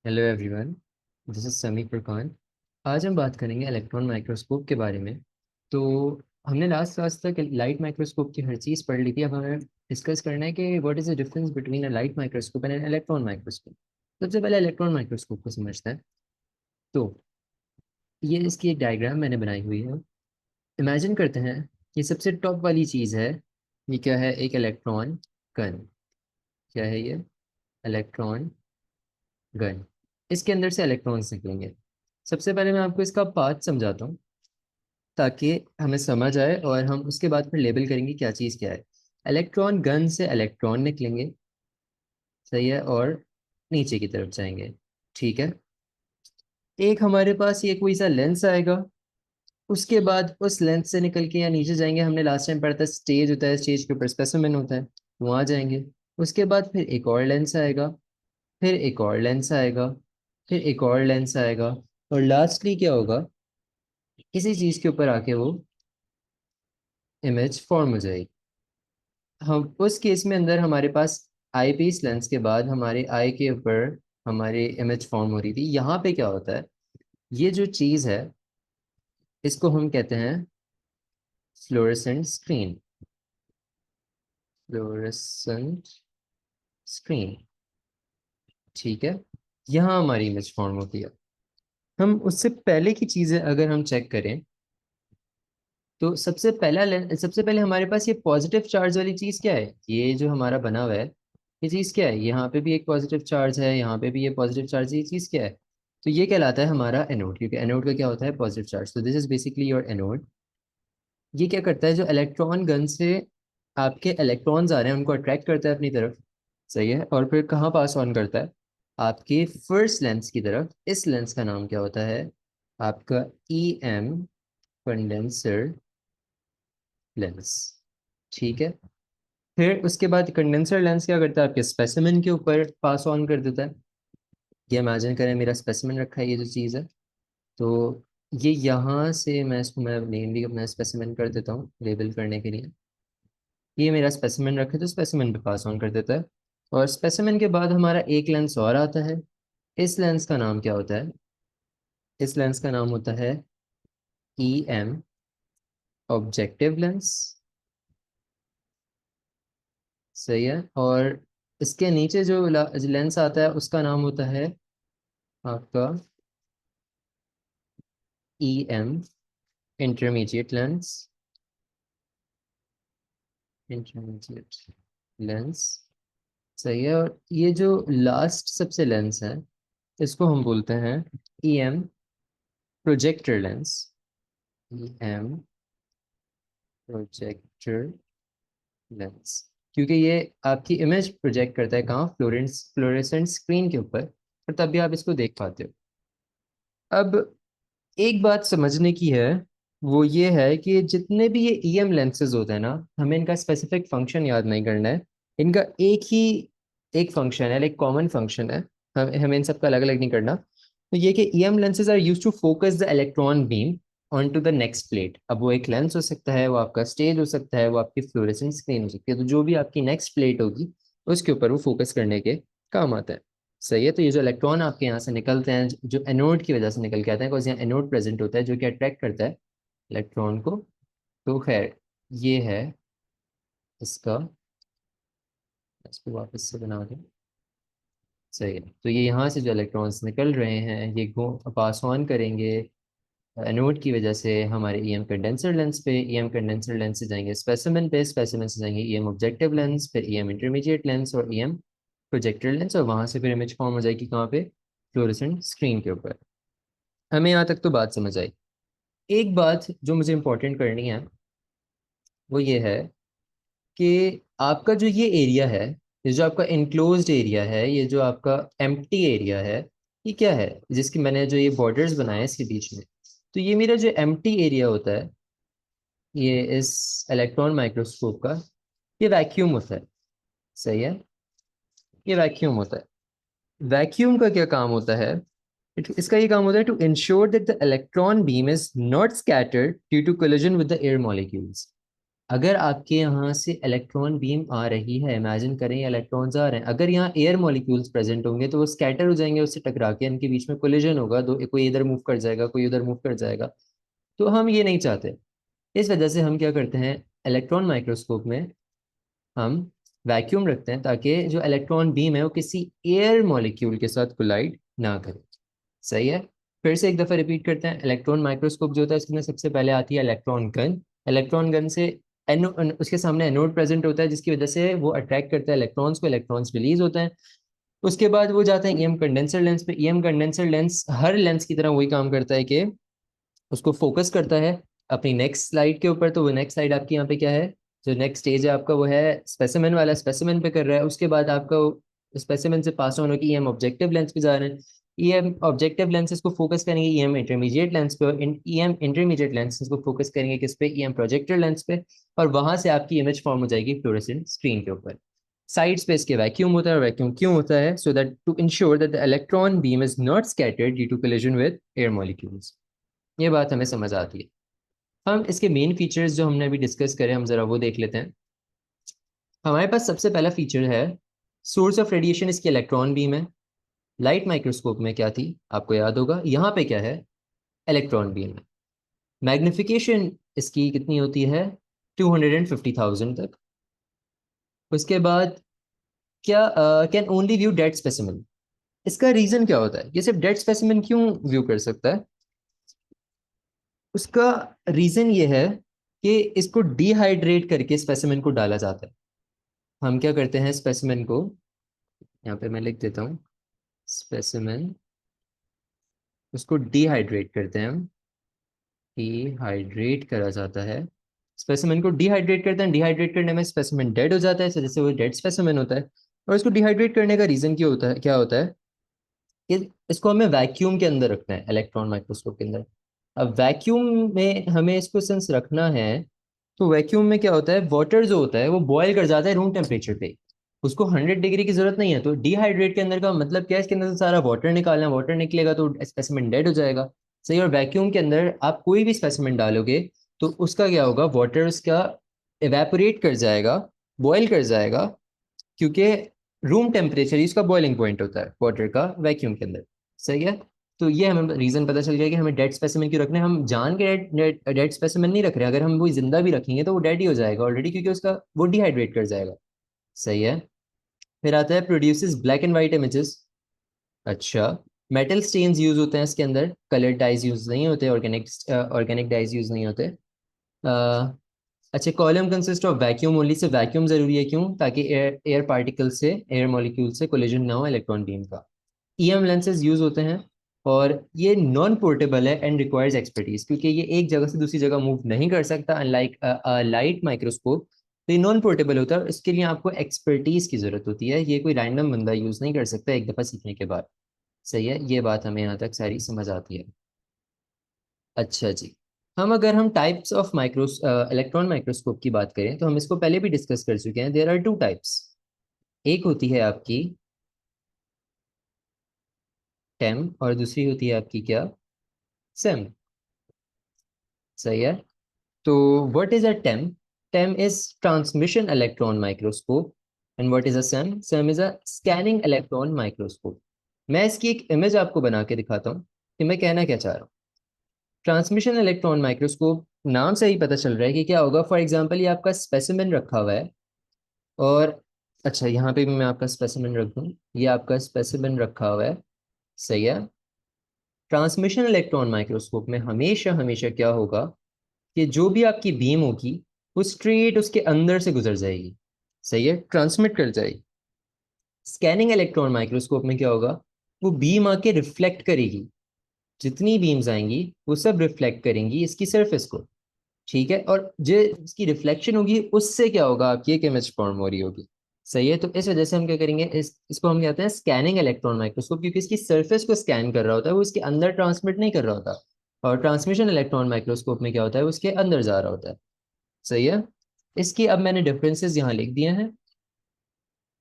Hello everyone, this is समी फुरकान। आज हम बात करेंगे इलेक्ट्रॉन माइक्रोस्कोप के बारे में। तो हमने लास्ट क्लास तक लाइट माइक्रोस्कोप की हर चीज़ पढ़ ली थी। अब हमें डिस्कस करना है कि what is the difference between a light microscope and an electron microscope. सबसे पहले इलेक्ट्रॉन माइक्रोस्कोप को समझते हैं। तो ये इसकी एक डायग्राम मैंने बनाई हुई है। इमेजिन करते हैं ये सबसे टॉप वाली चीज़ है। ये क्या है? एक इलेक्ट्रॉन गन। क्या है ये? Electron gun. इसके अंदर से इलेक्ट्रॉन्स निकलेंगे। सबसे पहले मैं आपको इसका पाथ समझाता हूँ ताकि हमें समझ आए और हम उसके बाद फिर लेबल करेंगे क्या चीज़ क्या है। इलेक्ट्रॉन गन से इलेक्ट्रॉन निकलेंगे, सही है, और नीचे की तरफ जाएंगे। ठीक है। एक हमारे पास ये कोई सा लेंस आएगा। उसके बाद उस लेंस से निकल के या नीचे जाएंगे। हमने लास्ट टाइम पढ़ा था स्टेज होता है, स्टेज के ऊपर स्पेसिमेन होता है, वहाँ जाएंगे। उसके बाद फिर एक और लेंस आएगा, फिर एक और लेंस आएगा, फिर एक और लेंस आएगा, और लास्टली क्या होगा? किसी चीज़ के ऊपर आके वो इमेज फॉर्म हो जाएगी। हम उस केस में अंदर हमारे पास आई पीस लेंस के बाद हमारे आई के ऊपर हमारी इमेज फॉर्म हो रही थी। यहाँ पे क्या होता है? ये जो चीज़ है इसको हम कहते हैं फ्लोरेसेंट स्क्रीन। Fluorescent screen. ठीक है। यहाँ हमारी इमेज फॉर्म होती है। हम उससे पहले की चीज़ें अगर हम चेक करें तो सबसे पहले हमारे पास ये पॉजिटिव चार्ज वाली चीज़ क्या है? ये जो हमारा बना हुआ है, ये चीज़ क्या है? यहाँ पे भी एक पॉजिटिव चार्ज है, यहाँ पे भी ये पॉजिटिव चार्ज है। ये चीज़ क्या है? तो ये कहलाता है हमारा एनोड, क्योंकि एनोड का क्या होता है? Positive charge. तो this is basically your anode. ये क्या करता है? जो इलेक्ट्रॉन गन से आपके इलेक्ट्रॉन्स आ रहे हैं उनको अट्रैक्ट करता है अपनी तरफ, सही है, और फिर कहाँ पास ऑन करता है? आपके फर्स्ट लेंस की तरफ। इस लेंस का नाम क्या होता है? आपका ई एम कंडेंसर लेंस। ठीक है। फिर उसके बाद कंडेंसर लेंस क्या करता है? आपके स्पेसिमेन के ऊपर पास ऑन कर देता है। ये इमेजिन करें मेरा स्पेसिमेन रखा है, ये जो चीज़ है। तो ये यहाँ से मैं इसको मैं नेम भी अपना स्पेसिमेन कर देता हूँ लेबल करने के लिए। ये मेरा स्पेसिमेन रखे तो स्पेसिमेन पे पास ऑन कर देता है। और स्पेसिमेन के बाद हमारा एक लेंस और आता है। इस लेंस का नाम क्या होता है? इस लेंस का नाम होता है ई एम ऑब्जेक्टिव लेंस। सही है। और इसके नीचे जो लेंस आता है उसका नाम होता है आपका E M intermediate lens. Intermediate lens. सही है। और ये जो लास्ट सबसे लेंस है इसको हम बोलते हैं E M projector lens. E M projector lens, क्योंकि ये आपकी इमेज प्रोजेक्ट करता है कहाँ? फ्लोरेसेंट स्क्रीन के ऊपर, और तभी आप इसको देख पाते हो। अब एक बात समझने की है, वो ये है कि जितने भी ये ईएम लेंसेज होते हैं ना, हमें इनका स्पेसिफिक फंक्शन याद नहीं करना है। इनका एक फंक्शन है, एक कॉमन फंक्शन है। हमें इन सबका अलग अलग नहीं करना। तो ये कि EM lenses are used to focus the electron beam on to the next plate. अब वो एक लेंस हो सकता है, वो आपका स्टेज हो सकता है, वो आपकी फ्लोरेसेंट स्क्रीन हो सकती है। तो जो भी आपकी नेक्स्ट प्लेट होगी उसके ऊपर वो फोकस करने के काम आता है। सही है। तो ये जो इलेक्ट्रॉन आपके यहाँ से निकलते हैं जो एनोड की वजह से निकल के आते हैं, बिकॉज यहाँ एनोड प्रेजेंट होता है जो कि अट्रैक्ट करता है इलेक्ट्रॉन को। तो खैर, ये है इसका। इसको वापस से बना दें। सही है। तो ये यहाँ से जो इलेक्ट्रॉन्स निकल रहे हैं ये गो पास ऑन करेंगे एनोड की वजह से हमारे ईएम कंडेंसर लेंस पे। ईएम कंडेंसर लेंस से जाएंगे स्पेसिमेन पे, स्पेसिमेन से जाएंगे ईएम ऑब्जेक्टिव लेंस, फिर ईएम इंटरमीडिएट लेंस और ईएम प्रोजेक्टर लेंस, और वहां से फिर इमेज फॉर्म हो जाएगी कहाँ पे? फ्लोरेसेंट स्क्रीन के ऊपर। हमें यहाँ तक तो बात समझ आई। एक बात जो मुझे इंपॉर्टेंट करनी है वो ये है कि आपका जो ये एरिया है, ये जो आपका इनक्लोज्ड एरिया है, ये जो आपका एम्प्टी एरिया है, ये क्या है? जिसकी मैंने जो ये बॉर्डर्स बनाए हैं इसके बीच में, तो ये मेरा जो एम्प्टी एरिया होता है ये इस इलेक्ट्रॉन माइक्रोस्कोप का, ये वैक्यूम होता है। सही है। ये वैक्यूम होता है। वैक्यूम का क्या काम होता है? इसका ये काम होता है to ensure that the electron beam is not scattered due to collision with the air molecules. अगर आपके यहाँ से इलेक्ट्रॉन बीम आ रही है, इमेजिन करें इलेक्ट्रॉन्स आ रहे हैं, अगर यहाँ एयर मॉलिक्यूल्स प्रेजेंट होंगे तो वो स्कैटर हो जाएंगे, उससे टकरा के इनके बीच में कोलिजन होगा, दो कोई इधर मूव कर जाएगा, कोई उधर मूव कर जाएगा। तो हम ये नहीं चाहते। इस वजह से हम क्या करते हैं, इलेक्ट्रॉन माइक्रोस्कोप में हम वैक्यूम रखते हैं ताकि जो इलेक्ट्रॉन बीम है वो किसी एयर मॉलिक्यूल के साथ कोलाइड ना करे। सही है। फिर से एक दफा रिपीट करते हैं, इलेक्ट्रॉन माइक्रोस्कोप जो होता है उसमें सबसे पहले आती है इलेक्ट्रॉन गन। इलेक्ट्रॉन गन से एनो उसके सामने एनोड प्रेजेंट होता है जिसकी वजह से वो अट्रैक्ट करता है इलेक्ट्रॉन्स को, इलेक्ट्रॉन्स रिलीज होते हैं। उसके बाद वो जाते हैं ईएम कंडेंसर लेंस पे। ईएम कंडेंसर लेंस हर लेंस की तरह वही काम करता है कि उसको फोकस करता है अपनी नेक्स्ट स्लाइड के ऊपर। तो वो नेक्स्ट स्लाइड आपकी यहाँ पे क्या है, जो नेक्स्ट स्टेज है आपका वो है स्पेसिमेन वाला, स्पेसिमेन पे कर रहा है। उसके बाद आपका स्पेसिमेन से पास ऑन होकर ईएम ऑब्जेक्टिव लेंस पे जा रहे हैं। ईएम ऑब्जेक्टिव लेंसेज को फोकस करेंगे ईएम इंटरमीडिएट लेंस पे, और ईएम इंटरमीडिएट लेंसेज को फोकस करेंगे किस पे, ईएम प्रोजेक्टर लेंस पे। और वहां से आपकी इमेज फॉर्म हो जाएगी फ्लोरेसेंट स्क्रीन के ऊपर। साइड स्पेस के वैक्यूम होता है, और वैक्यूम क्यों होता है, so that to ensure that the electron beam is not scattered due to collision with air molecules. ये बात हमें समझ आती है। हम इसके मेन फीचर्स जो हमने अभी डिस्कस करे हम जरा वो देख लेते हैं। हमारे पास सबसे पहला फीचर है सोर्स ऑफ रेडिएशन, इसकी इलेक्ट्रॉन बीम है। लाइट माइक्रोस्कोप में क्या थी आपको याद होगा, यहाँ पे क्या है, इलेक्ट्रॉन बीम है। मैग्निफिकेशन इसकी कितनी होती है, 250,000 तक। उसके बाद क्या, can only view dead specimen. इसका रीजन क्या होता है, ये सिर्फ डेड स्पेसिमेन क्यों व्यू कर सकता है। उसका रीजन ये है कि इसको डिहाइड्रेट करके स्पेसिमेन को डाला जाता है। हम क्या करते हैं स्पेसिमेन को, यहाँ पे मैं लिख देता हूँ, स्पेसिमेन, उसको डिहाइड्रेट करते हैं हम, डिहाइड्रेट करा जाता है। स्पेसिमेन को डिहाइड्रेट करते हैं, डिहाइड्रेट करने में स्पेसिमेन डेड हो जाता है, इस वजह से वो डेड स्पेसिमेन होता है। और इसको डिहाइड्रेट करने का रीजन क्या होता है, कि इसको हमें वैक्यूम के अंदर रखना है, इलेक्ट्रॉन माइक्रोस्कोप के अंदर। अब वैक्यूम में हमें इसको सेंस रखना है, तो वैक्यूम में क्या होता है, वाटर जो होता है वो बॉयल कर जाता है रूम टेम्परेचर पे। उसको 100 डिग्री की जरूरत नहीं है। तो डिहाइड्रेट के अंदर का मतलब क्या है, इसके अंदर से सारा वाटर निकालना है, वाटर निकलेगा तो स्पेसिमेन डेड हो जाएगा। सही। और वैक्यूम के अंदर आप कोई भी स्पेसिमेन डालोगे तो उसका क्या होगा, वाटर उसका इवेपोरेट कर जाएगा, बॉयल कर जाएगा, क्योंकि रूम टेम्परेचर ही उसका बॉइलिंग पॉइंट होता है वाटर का वैक्यूम के अंदर। सही है। तो ये हमें रीजन पता चल गया कि हमें डेड स्पेसिमेन क्यों रखना है। हम जान के डेड स्पेसिमेन नहीं रख रहे, अगर हम वो जिंदा भी रखेंगे तो वो डेड ही हो जाएगा ऑलरेडी, क्योंकि उसका वो डिहाइड्रेट कर जाएगा। सही है। फिर आता है produces black and white images. अच्छा, मेटल स्टेन्स यूज होते हैं इसके अंदर, कलर्ड डाइज यूज नहीं होते, ऑर्गेनिक ऑर्गेनिक डाइज यूज नहीं होते। अच्छा, column consist of vacuum only, से वैक्यूम जरूरी है क्यों, ताकि एयर एयर पार्टिकल से, एयर मॉलिक्यूल से कोलिजन ना हो इलेक्ट्रॉन बीम का। ईएम लेंसेज यूज होते हैं, और ये नॉन पोर्टेबल है एंड रिक्वायर्स एक्सपर्टीज, क्योंकि ये एक जगह से दूसरी जगह मूव नहीं कर सकता, अनलाइक लाइट माइक्रोस्कोप। तो ये नॉन पोर्टेबल होता है, और इसके लिए आपको एक्सपर्टीज की जरूरत होती है, ये कोई रैंडम बंदा यूज नहीं कर सकता एक दफा सीखने के बाद। सही है, ये बात हमें यहाँ तक सारी समझ आती है। अच्छा जी, अगर हम टाइप्स ऑफ माइक्रोस इलेक्ट्रॉन माइक्रोस्कोप की बात करें तो हम इसको पहले भी डिस्कस कर चुके हैं। There are two types. एक होती है आपकी टेम, और दूसरी होती है आपकी क्या, सेम। सही है। तो what is a time, time is transmission electron microscope, and what is a same, same is a scanning electron microscope. मैं इसकी एक इमेज आपको बना के दिखाता हूँ कि मैं कहना क्या चाह रहा हूँ। ट्रांसमिशन इलेक्ट्रॉन माइक्रोस्कोप नाम से ही पता चल रहा है कि क्या होगा। फॉर एग्जांपल ये आपका स्पेसिमेन रखा हुआ है, और अच्छा यहाँ पे भी मैं आपका स्पेसिमेन रख दूँ, ये आपका स्पेसिमेन रखा हुआ है। सही है। ट्रांसमिशन इलेक्ट्रॉन माइक्रोस्कोप में हमेशा हमेशा क्या होगा, कि जो भी आपकी बीम होगी वो स्ट्रेट उसके अंदर से गुजर जाएगी। सही है, ट्रांसमिट कर जाएगी। स्कैनिंग इलेक्ट्रॉन माइक्रोस्कोप में क्या होगा, वो बीम आके रिफ्लेक्ट करेगी, जितनी बीम्स आएंगी वो सब रिफ्लेक्ट करेंगी इसकी सरफेस को। ठीक है, और जो इसकी रिफ्लेक्शन होगी उससे क्या होगा, आपकी एक इमेज फॉर्म हो रही होगी। सही है। तो इस वजह से हम क्या करेंगे, इसको हम कहते हैं स्कैनिंग इलेक्ट्रॉन माइक्रोस्कोप, क्योंकि इसकी सरफेस को स्कैन कर रहा होता है, वो इसके अंदर ट्रांसमिट नहीं कर रहा होता। और ट्रांसमिशन इलेक्ट्रॉन माइक्रोस्कोप में क्या होता है, वो उसके अंदर जा रहा होता है। सही है। इसकी अब मैंने डिफरेंसेस यहाँ लिख दिए हैं।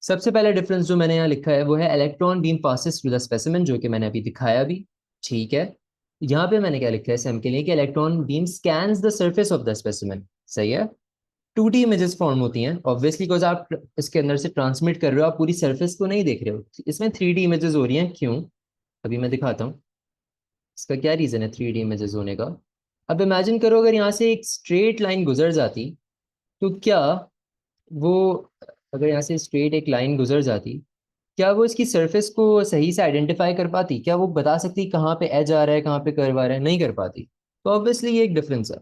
सबसे पहला डिफरेंस जो मैंने यहाँ लिखा है वो है electron beam passes through the specimen, जो कि मैंने अभी दिखाया भी। ठीक है। यहाँ पे मैंने क्या लिखा है सेम के लिए, कि electron beam scans the surface of the specimen. सही है। 2D इमेजेस फॉर्म होती हैं ऑब्वियसली, बिकॉज आप इसके अंदर से ट्रांसमिट कर रहे हो, आप पूरी सरफेस को नहीं देख रहे हो। इसमें 3D इमेजेस हो रही हैं, क्यों? अभी मैं दिखाता हूँ इसका क्या रीज़न है 3D इमेजेस होने का। अब इमेजिन करो अगर यहाँ से एक स्ट्रेट लाइन गुजर जाती, तो क्या वो, अगर यहाँ से स्ट्रेट एक लाइन गुजर जाती, क्या वो इसकी सरफेस को सही से आइडेंटिफाई कर पाती? क्या वो बता सकती कहाँ पे एज आ रहा है, कहाँ पे कर्व आ रहा है? नहीं कर पाती। तो ऑब्वियसली ये एक डिफरेंस है।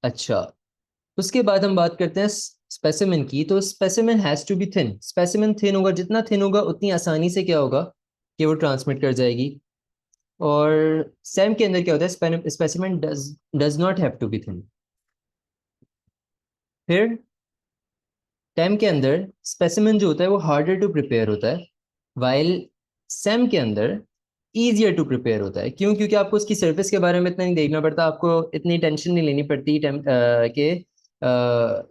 अच्छा, उसके बाद हम बात करते हैं स्पेसिमेन की। तो specimen has to be thin. Specimen thin होगा, जितना थिन होगा उतनी आसानी से क्या होगा कि वो ट्रांसमिट कर जाएगी। और सैम के अंदर क्या होता है, specimen does not have to be thin. फिर टेम के अंदर स्पेसिमेन जो होता है वो हार्डर टू प्रिपेयर होता है, वाइल सेम के अंदर ईजियर टू प्रिपेयर होता है। क्यों? क्योंकि आपको उसकी सरफेस के बारे में इतना नहीं देखना पड़ता, आपको इतनी टेंशन नहीं लेनी पड़ती के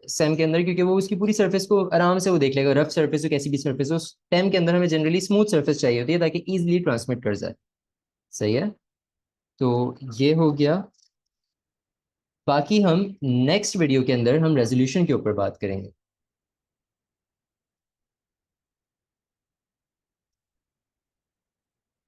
सेम के अंदर, क्योंकि वो उसकी पूरी सरफेस को आराम से वो देख लेगा। रफ सरफेस हो, कैसी भी सरफेस हो, टेम के अंदर हमें जनरली स्मूथ सरफेस चाहिए होती है ताकि ईजिली ट्रांसमिट कर जाए। सही है। तो ये हो गया। बाकी हम नेक्स्ट वीडियो के अंदर हम रेजोल्यूशन के ऊपर बात करेंगे।